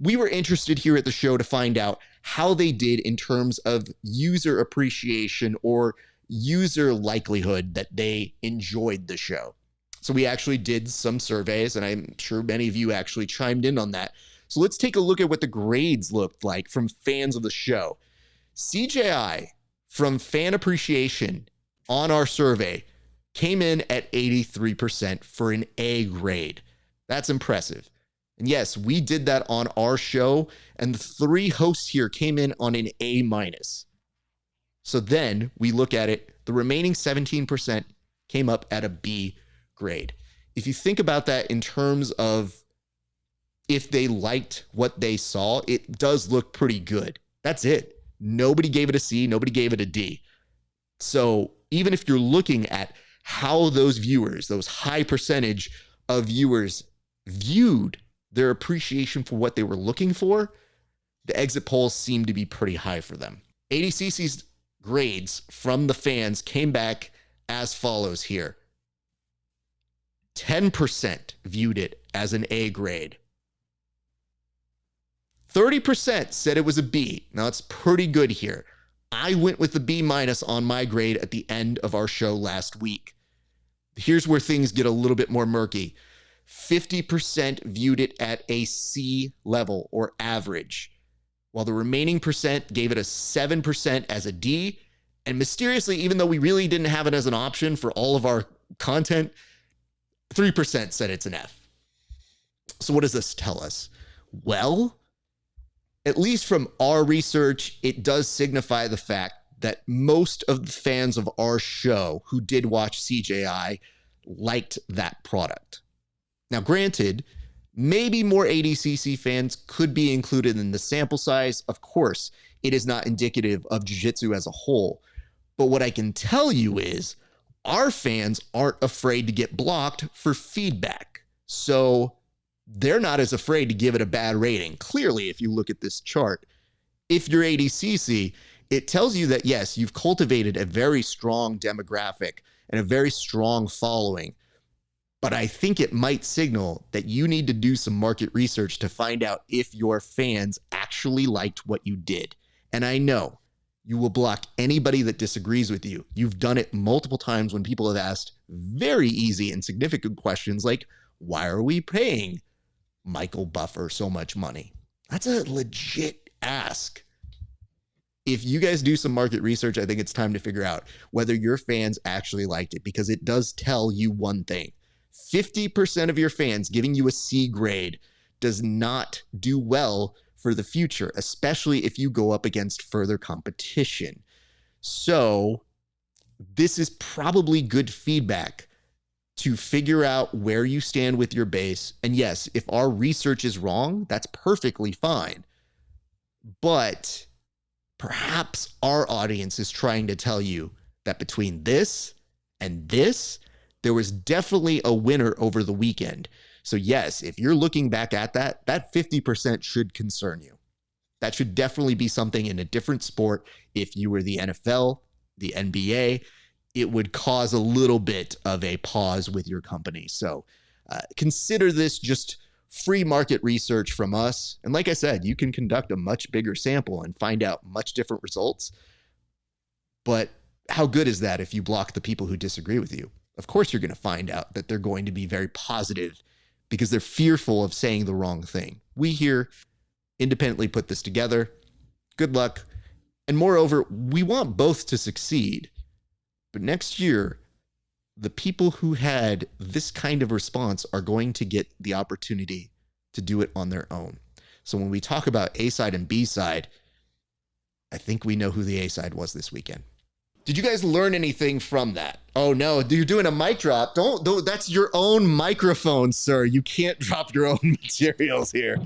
we were interested here at the show to find out how they did in terms of user appreciation or user likelihood that they enjoyed the show. So we actually did some surveys, and I'm sure many of you actually chimed in on that. So let's take a look at what the grades looked like from fans of the show. CJI from fan appreciation on our survey came in at 83% for an A grade. That's impressive. And yes, we did that on our show, and the 3 hosts here came in on an A-. So then we look at it, the remaining 17% came up at a B grade. If you think about that in terms of if they liked what they saw, it does look pretty good. That's it. Nobody gave it a C, nobody gave it a D. So even if you're looking at how those viewers, those high percentage of viewers viewed their appreciation for what they were looking for, the exit polls seem to be pretty high for them. ADCC's grades from the fans came back as follows here. 10% viewed it as an A grade. 30% said it was a B. Now, it's pretty good here. I went with the B- on my grade at the end of our show last week. Here's where things get a little bit more murky. 50% viewed it at a C level or average, while the remaining percent gave it a 7% as a D. And mysteriously, even though we really didn't have it as an option for all of our content, 3% said it's an F. So what does this tell us? Well, at least from our research, it does signify the fact that most of the fans of our show who did watch CJI liked that product. Now, granted, maybe more ADCC fans could be included in the sample size. Of course, it is not indicative of Jiu-Jitsu as a whole. But what I can tell you is our fans aren't afraid to get blocked for feedback. So they're not as afraid to give it a bad rating. Clearly, if you look at this chart, if you're ADCC, it tells you that, yes, you've cultivated a very strong demographic and a very strong following. But I think it might signal that you need to do some market research to find out if your fans actually liked what you did. And I know you will block anybody that disagrees with you. You've done it multiple times when people have asked very easy and significant questions like, why are we paying Michael Buffer so much money? That's a legit ask. If you guys do some market research, I think it's time to figure out whether your fans actually liked it, because it does tell you one thing. 50% of your fans giving you a C grade does not do well for the future, especially if you go up against further competition. So this is probably good feedback to figure out where you stand with your base. And yes, if our research is wrong, that's perfectly fine. But perhaps our audience is trying to tell you that between this and this, there was definitely a winner over the weekend. So yes, if you're looking back at that, that 50% should concern you. That should definitely be something in a different sport. If you were the NFL, the NBA, it would cause a little bit of a pause with your company. So consider this just free market research from us. And like I said, you can conduct a much bigger sample and find out much different results. But how good is that if you block the people who disagree with you? Of course, you're going to find out that they're going to be very positive because they're fearful of saying the wrong thing. We here independently put this together. Good luck. And moreover, we want both to succeed. But next year, the people who had this kind of response are going to get the opportunity to do it on their own. So when we talk about A side and B side, I think we know who the A side was this weekend. Did you guys learn anything from that? Oh no, you're doing a mic drop. Don't, that's your own microphone, sir. You can't drop your own materials here.